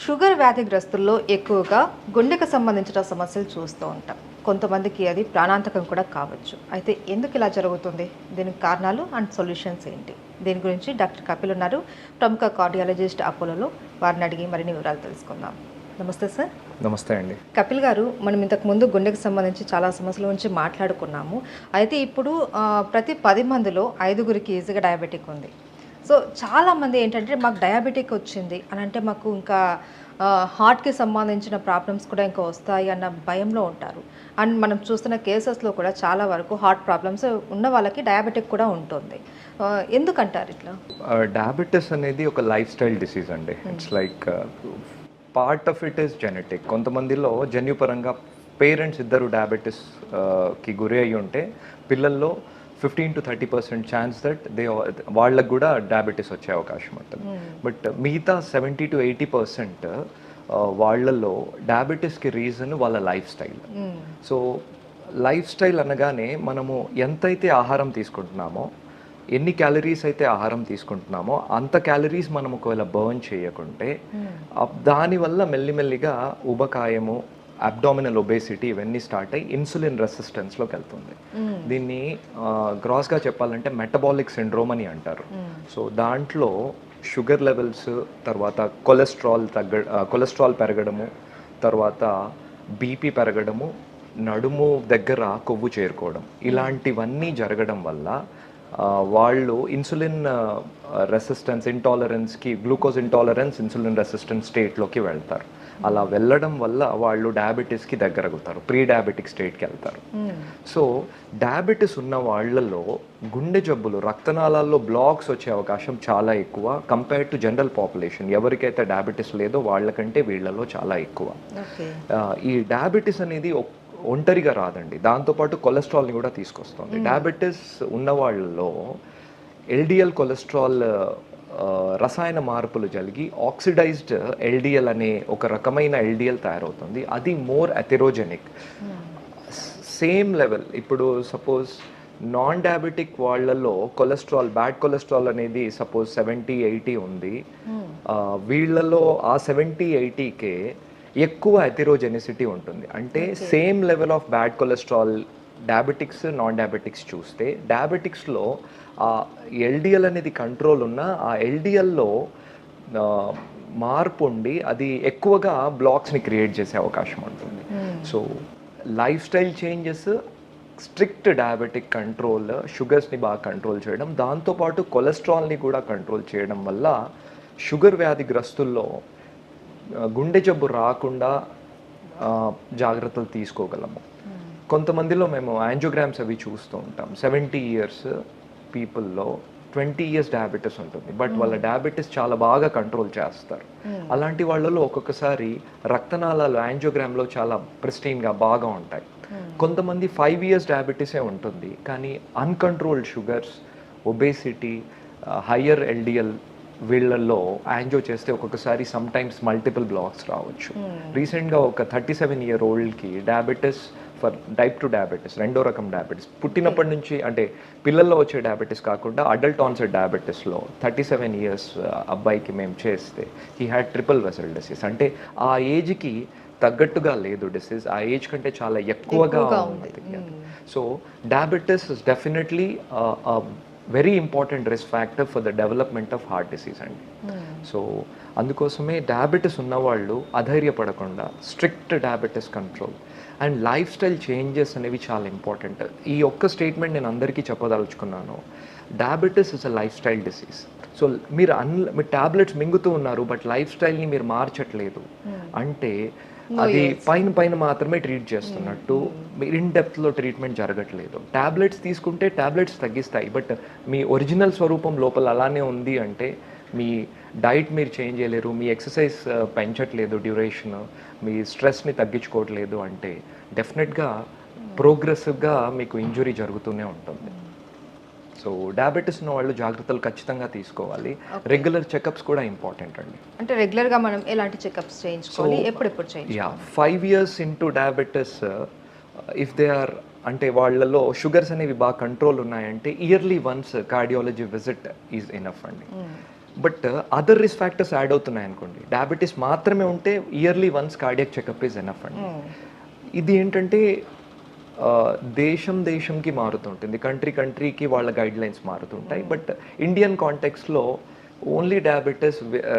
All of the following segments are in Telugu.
షుగర్ వ్యాధిగ్రస్తుల్లో ఎక్కువగా గుండెకు సంబంధించిన సమస్యలు చూస్తూ ఉంటాం. కొంతమందికి అది ప్రాణాంతకం కూడా కావచ్చు. అయితే ఎందుకు ఇలా జరుగుతుంది? దీనికి కారణాలు అండ్ సొల్యూషన్స్ ఏంటి? దీని గురించి డాక్టర్ కపిల్ ఉన్నారు, ప్రముఖ కార్డియాలజిస్ట్ అపోలోలో. వారిని అడిగి మరిన్ని వివరాలు తెలుసుకుందాం. నమస్తే సార్. నమస్తే అండి. కపిల్ గారు, మనం ఇంతకుముందు గుండెకు సంబంధించి చాలా సమస్యల గురించి మాట్లాడుకున్నాము. అయితే ఇప్పుడు ప్రతి 10 మందిలో 5గురికి ఈజీగా డయాబెటిక్ ఉంది. సో చాలామంది ఏంటంటే మాకు డయాబెటిక్ వచ్చింది అని అంటే మాకు ఇంకా హార్ట్కి సంబంధించిన ప్రాబ్లమ్స్ కూడా ఇంకా వస్తాయి అన్న భయంలో ఉంటారు. అండ్ మనం చూస్తున్న కేసెస్లో కూడా చాలా వరకు హార్ట్ ప్రాబ్లమ్స్ ఉన్న వాళ్ళకి డయాబెటిక్ కూడా ఉంటుంది. ఎందుకంటారు ఇట్లా? డయాబెటిస్ అనేది ఒక లైఫ్ స్టైల్ డిసీజ్ అండి. It's like part of it is genetic. కొంతమందిలో జన్యుపరంగా పేరెంట్స్ ఇద్దరు డయాబెటిస్కి గురి అయ్యి ఉంటే పిల్లల్లో 15 to 30% ఛాన్స్ దట్ వాళ్ళకు కూడా డయాబెటీస్ వచ్చే అవకాశం ఉంటుంది. బట్ మిగతా 70 to 80% వాళ్ళల్లో డయాబెటీస్కి రీజన్ వాళ్ళ life style. So life style అనగానే మనము ఎంతైతే ఆహారం తీసుకుంటున్నామో, ఎన్ని క్యాలరీస్ అయితే ఆహారం తీసుకుంటున్నామో అంత క్యాలరీస్ మనం ఒకవేళ బర్న్ చేయకుంటే దానివల్ల మెల్లిమెల్లిగా ఉబకాయము, అబ్డామినల్ ఒబేసిటీ ఇవన్నీ స్టార్ట్ అయ్యి ఇన్సులిన్ రెసిస్టెన్స్లోకి వెళ్తుంది. దీన్ని గ్రాస్గా చెప్పాలంటే మెటబాలిక్ సిండ్రోమ్ అని అంటారు. సో దాంట్లో షుగర్ లెవెల్స్, తర్వాత కొలెస్ట్రాల్ పెరగడము, తర్వాత బీపీ పెరగడము, నడుము దగ్గర కొవ్వు చేరుకోవడం, ఇలాంటివన్నీ జరగడం వల్ల వాళ్ళు ఇన్సులిన్ రెసిస్టెన్స్, ఇంటాలరెన్స్కి, గ్లూకోజ్ ఇంటాలరెన్స్, ఇన్సులిన్ రెసిస్టెన్స్ స్టేట్లోకి వెళ్తారు. అలా వెళ్ళడం వల్ల వాళ్ళు డయాబెటీస్కి దగ్గరవుతారు, ప్రీ డయాబెటిక్ స్టేట్కి వెళ్తారు. సో డయాబెటీస్ ఉన్న వాళ్ళలో గుండె జబ్బులు, రక్తనాళాల్లో బ్లాక్స్ వచ్చే అవకాశం చాలా ఎక్కువ కంపేర్డ్ టు జనరల్ పాపులేషన్. ఎవరికైతే డయాబెటీస్ లేదో వాళ్ళకంటే వీళ్ళలో చాలా ఎక్కువ. ఈ డయాబెటీస్ అనేది ఒంటరిగా రాదండి, దాంతోపాటు కొలెస్ట్రాల్ని కూడా తీసుకొస్తుంది. డయాబెటీస్ ఉన్న వాళ్ళలో ఎల్డిఎల్ కొలెస్ట్రాల్ రసాయన మార్పులు జరిగి ఆక్సిడైజ్డ్ ఎల్డిఎల్ అనే ఒక రకమైన ఎల్డిఎల్ తయారవుతుంది. అది మోర్ అథెరోజెనిక్. సేమ్ లెవెల్, ఇప్పుడు సపోజ్ నాన్ డయాబెటిక్ వాళ్ళలో కొలెస్ట్రాల్, బ్యాడ్ కొలెస్ట్రాల్ అనేది సపోజ్ 70-80 ఉంది. వీళ్ళలో ఆ 70-80కే ఎక్కువ అథెరోజెనిసిటీ ఉంటుంది. అంటే same level of bad cholesterol diabetics, non diabetics చూస్తే డయాబెటిక్స్లో ఆ ఎల్డిఎల్ అనేది కంట్రోల్ ఉన్న ఆ ఎల్డిఎల్లో మార్పు ఉండి అది ఎక్కువగా బ్లాక్స్ని క్రియేట్ చేసే అవకాశం ఉంటుంది. So lifestyle changes, strict diabetic control, షుగర్స్ని బాగా కంట్రోల్ చేయడం, దాంతోపాటు కొలెస్ట్రాల్ని కూడా కంట్రోల్ చేయడం వల్ల షుగర్ వ్యాధిగ్రస్తుల్లో గుండె జబ్బు రాకుండా జాగ్రత్తలు తీసుకోగలము. కొంతమందిలో మేము యాంజియోగ్రామ్స్ అవి చూస్తూ ఉంటాం. 70 years పీపుల్లో 20 years డయాబెటీస్ ఉంటుంది, బట్ వాళ్ళ డయాబెటీస్ చాలా బాగా కంట్రోల్ చేస్తారు. అలాంటి వాళ్ళలో ఒక్కొక్కసారి రక్తనాళాలు యాంజియోగ్రామ్లో చాలా ప్రిస్టీన్గా బాగా ఉంటాయి. కొంతమంది 5 years డయాబెటీసే ఉంటుంది, కానీ uncontrolled sugars, obesity, higher LDL వీళ్ళల్లో యాంజియో చేస్తే ఒక్కొక్కసారి సమ్టైమ్స్ మల్టిపుల్ బ్లాక్స్ రావచ్చు. రీసెంట్గా ఒక 37-year-oldకి డయాబెటీస్ ఫర్ టైప్ 2 డయాబెటీస్, రెండో రకం డయాబెటీస్, పుట్టినప్పటి నుంచి అంటే పిల్లల్లో వచ్చే డయాబెటీస్ కాకుండా అడల్ట్ ఆన్సెట్ డయాబెటీస్లో 37 years అబ్బాయికి మేము చేస్తే he had triple vessel disease. అంటే ఆ ఏజ్కి తగ్గట్టుగా లేదు డిసీజ్, ఆ ఏజ్ కంటే చాలా ఎక్కువగా ఉంది. So diabetes is definitely very important risk factor for the development of heart disease అండి. సో అందుకోసమే డయాబెటీస్ ఉన్నవాళ్ళు అధైర్యపడకుండా strict diabetes control and lifestyle changes అనేవి చాలా ఇంపార్టెంట్. ఈ ఒక్క స్టేట్మెంట్ నేను అందరికీ చెప్పదలుచుకున్నాను. Diabetes is a lifestyle disease. So మీరు మీరు మింగుతూ ఉన్నారు, బట్ లైఫ్ స్టైల్ని మీరు మార్చట్లేదు అంటే అది పైన మాత్రమే ట్రీట్ చేస్తున్నట్టు, ఇన్ డెప్త్లో ట్రీట్మెంట్ జరగట్లేదు. ట్యాబ్లెట్స్ తీసుకుంటే ట్యాబ్లెట్స్ తగ్గిస్తాయి, బట్ మీ ఒరిజినల్ స్వరూపం లోపల అలానే ఉంది అంటే మీ డైట్ మీరు చేంజ్ చేయలేరు, మీ ఎక్సర్సైజ్ పెంచట్లేదు డ్యూరేషన్, మీ స్ట్రెస్ని తగ్గించుకోవట్లేదు అంటే డెఫినెట్గా ప్రోగ్రెసివ్గా మీకు ఇంజురీ జరుగుతూనే ఉంటుంది. సో డయాబెటీస్ ఉన్న వాళ్ళు జాగ్రత్తలు ఖచ్చితంగా తీసుకోవాలి. రెగ్యులర్ చెకప్స్ కూడా ఇంపార్టెంట్ అండి. అంటే రెగ్యులర్గా మనం ఎలాంటి చెకప్స్ చేయించుకోవాలి, ఎప్పుడెప్పుడు చేయించుకోవాలి? 5 years into diabetes if they are, అంటే వాళ్ళలో షుగర్స్ అనేవి బాగా కంట్రోల్ ఉన్నాయంటే yearly once cardiology visit is enough అండి. But other risk factors add అవుతున్నాయి అనుకోండి, డయాబెటీస్ మాత్రమే ఉంటే yearly once cardiac checkup is enough అండి. ఇది ఏంటంటే దేశంకి మారుతుంటుంది, కంట్రీకి వాళ్ళ గైడ్ లైన్స్ మారుతుంటాయి. బట్ ఇండియన్ కాంటెక్స్లో only diabetes,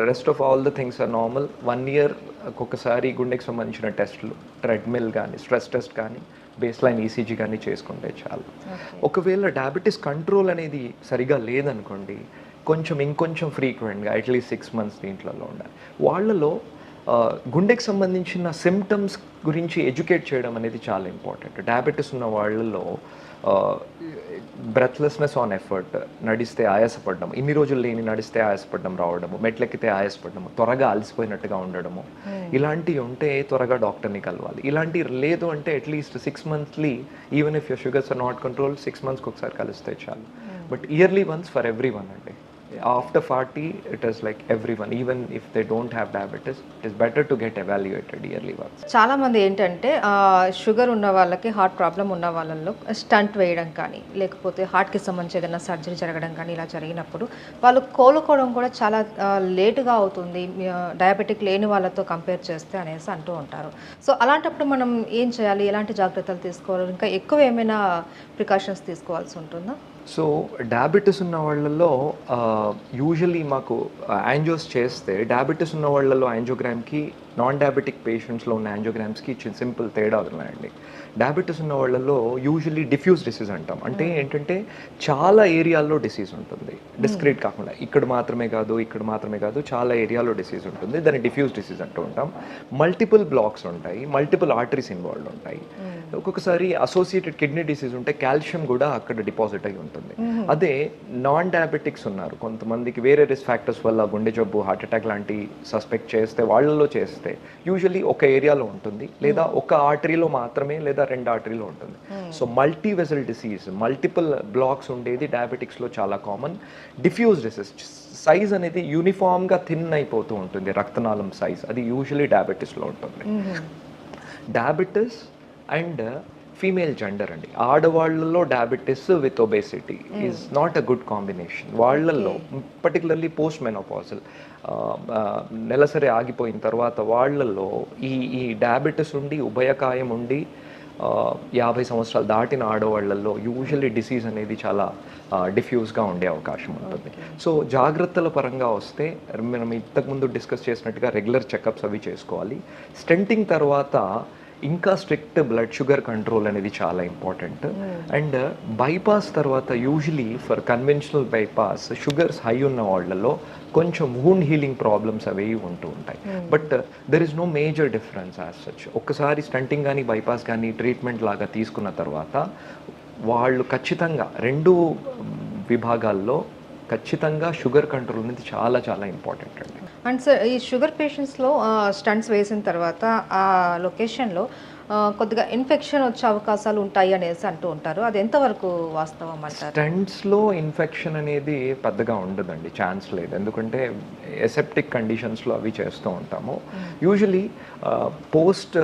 rest of all the things are normal. 1 year ఒక్కొక్కసారి గుండెకి సంబంధించిన టెస్టులు, ట్రెడ్మిల్ కానీ, స్ట్రెస్ టెస్ట్ కానీ, బేస్ లైన్ ఈసీజీ కానీ చేసుకుంటే చాలు. ఒకవేళ డయాబెటీస్ కంట్రోల్ అనేది సరిగా లేదనుకోండి, ఇంకొంచెం ఫ్రీక్వెంట్గా అట్లీస్ట్ 6 months దీంట్లో ఉండాలి. వాళ్ళలో గుండెకి సంబంధించిన సిమ్టమ్స్ గురించి ఎడ్యుకేట్ చేయడం అనేది చాలా ఇంపార్టెంట్. డయాబెటీస్ ఉన్న వాళ్ళలో బ్రెత్లెస్నెస్ ఆన్ ఎఫర్ట్, నడిస్తే ఆయాసపడడం, ఇన్ని రోజులు లేని నడిస్తే ఆయాసపడడం రావడము, మెట్లెక్కితే ఆయాసపడము, త్వరగా అలసిపోయినట్టుగా ఉండడము, ఇలాంటివి ఉంటే త్వరగా డాక్టర్ని కలవాలి. ఇలాంటివి లేదు అంటే at least 6 monthly, even if your sugars are not control, 6 monthsకి ఒకసారి కలిస్తే చాలు. But yearly once for every one అండి. After 40, it is like everyone, even if they don't have diabetes, it is better to get evaluated yearly once. చాలా మంది ఏంటంటే షుగర్ ఉన్న వాళ్ళకి, హార్ట్ ప్రాబ్లం ఉన్న వాళ్ళల్లో స్టంట్ వేయడం కానీ, లేకపోతే హార్ట్కి సంబంధించి ఏదైనా సర్జరీ జరగడం కానీ ఇలా జరిగినప్పుడు వాళ్ళు కోలుకోవడం కూడా చాలా లేటుగా అవుతుంది డయాబెటిక్ లేని వాళ్ళతో కంపేర్ చేస్తే అనేసి అంటూ ఉంటారు. సో అలాంటప్పుడు మనం ఏం చేయాలి, ఎలాంటి జాగ్రత్తలు తీసుకోవాలి, ఇంకా ఎక్కువ ఏమైనా ప్రికాషన్స్ తీసుకోవాల్సి ఉంటుందా? సో డయాబెటీస్ ఉన్న వాళ్ళలో యూజువలీ మాకు యాంజియోస్ చేస్తే, డయాబెటీస్ ఉన్న వాళ్ళలో యాంజియోగ్రామ్కి నాన్ డయాబెటిక్ పేషెంట్స్లో ఉన్న యాంజియోగ్రామ్స్కి సింపుల్ తేడా ఉన్నాయండి. డయాబెటీస్ ఉన్న వాళ్ళలో యూజువల్లీ డిఫ్యూజ్ డిసీజ్ అంటాం. అంటే ఏంటంటే చాలా ఏరియాల్లో డిసీజ్ ఉంటుంది, డిస్క్రీట్ కాకుండా. ఇక్కడ మాత్రమే కాదు చాలా ఏరియాలో డిసీజ్ ఉంటుంది. దాన్ని డిఫ్యూజ్ డిసీజ్ అంటూ ఉంటాం. మల్టిపుల్ బ్లాక్స్ ఉంటాయి, మల్టిపుల్ ఆర్టరీస్ ఇన్వాల్వ్ ఉంటాయి. ఒక్కొక్కసారి అసోసియేటెడ్ కిడ్నీ డిసీజ్ ఉంటే కాల్షియం కూడా అక్కడ డిపాజిట్ అయి ఉంటుంది. అదే నాన్ డయాబెటిక్స్ ఉన్నారు, కొంతమందికి వేరే రిస్క్ ఫ్యాక్టర్స్ వల్ల గుండె జబ్బు, హార్ట్ అటాక్ లాంటి సస్పెక్ట్ చేస్తే, వాళ్ళలో చేస్తే యూజువల్లీ ఒక ఏరియాలో ఉంటుంది, లేదా ఒక ఆర్టరీలో మాత్రమే, లేదా 2 ఆర్టరీలో ఉంటుంది. So multi vessel disease, multiple blocks ఉండేది డయాబెటిక్స్లో చాలా కామన్. డిఫ్యూజ్ డిసీజ్, సైజ్ అనేది యూనిఫామ్గా థిన్ అయిపోతూ ఉంటుంది, రక్తనాళం సైజ్, అది యూజువల్లీ డయాబెటీస్లో ఉంటుంది. డయాబెటీస్ అండ్ ఫీమేల్ జెండర్ అండి, ఆడవాళ్ళలో diabetes with obesity is not a good combination. వాళ్ళల్లో పర్టికులర్లీ పోస్ట్ మెనోపాజల్, నెలసరి ఆగిపోయిన తర్వాత వాళ్ళల్లో ఈ డయాబెటీస్ ఉండి, ఉభయకాయం ఉండి 50 సంవత్సరాలు దాటిన ఆడవాళ్ళల్లో యూజువల్లీ డిసీజ్ అనేది చాలా డిఫ్యూజ్గా ఉండే అవకాశం ఉంటుంది. సో జాగ్రత్తల పరంగా వస్తే మనం ఇంతకుముందు డిస్కస్ చేసినట్టుగా రెగ్యులర్ చెకప్స్ అవి చేసుకోవాలి. స్టెంటింగ్ తర్వాత ఇంకా స్ట్రిక్ట్ బ్లడ్ షుగర్ కంట్రోల్ అనేది చాలా ఇంపార్టెంట్. అండ్ బైపాస్ తర్వాత usually for conventional bypass sugars high ఉన్న వాళ్ళలో కొంచెం వూండ్ హీలింగ్ ప్రాబ్లమ్స్ అవి ఉంటూ ఉంటాయి. But there is no major difference as such. ఒక్కసారి స్టంటింగ్ కానీ బైపాస్ కానీ ట్రీట్మెంట్ లాగా తీసుకున్న తర్వాత వాళ్ళు ఖచ్చితంగా 2 విభాగాల్లో ఖచ్చితంగా షుగర్ కంట్రోల్ అనేది చాలా చాలా ఇంపార్టెంట్ అండి. అండ్ సార్, ఈ షుగర్ పేషెంట్స్లో స్టంట్స్ వేసిన తర్వాత ఆ లొకేషన్లో కొద్దిగా ఇన్ఫెక్షన్ వచ్చే అవకాశాలు ఉంటాయి అనేసి అంటూ ఉంటారు, అది ఎంతవరకు వాస్తవం అంటారు? స్టంట్స్లో ఇన్ఫెక్షన్ అనేది పెద్దగా ఉండదండి, ఛాన్స్ లేదు. ఎందుకంటే ఎసెప్టిక్ కండిషన్స్లో అవి చేస్తూ ఉంటాము. యూజువలీ పోస్ట్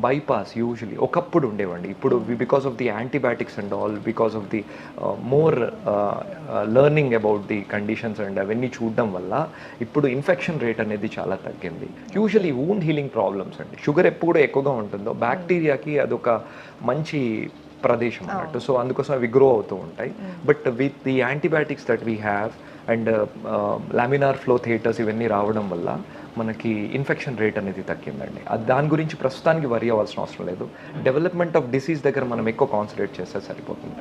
బైపాస్ యూజువలీ ఒకప్పుడు ఉండేవండి. ఇప్పుడు because of the antibiotics and all, because of the more learning about the conditions and అవన్నీ చూడడం వల్ల ఇప్పుడు ఇన్ఫెక్షన్ రేట్ అనేది చాలా తగ్గింది. యూజువలీ వూండ్ హీలింగ్ ప్రాబ్లమ్స్ అండి, షుగర్ ఎప్పుడు ఎక్కువగా ఉంటుందో బ్యాక్టీరియాకి అదొక మంచి ప్రదేశం అన్నట్టు. సో అందుకోసం అవి గ్రో అవుతూ ఉంటాయి. But with the antibiotics that we have and laminar flow theatres ఇవన్నీ రావడం వల్ల మనకి ఇన్ఫెక్షన్ రేట్ అనేది తగ్గిందండి. దాని గురించి ప్రస్తుతానికి వరి అవ్వాల్సిన అవసరం లేదు. డెవలప్మెంట్ ఆఫ్ డిసీజ్ దగ్గర మనం ఎక్కువ కాన్సన్ట్రేట్ చేస్తే సరిపోతుంది.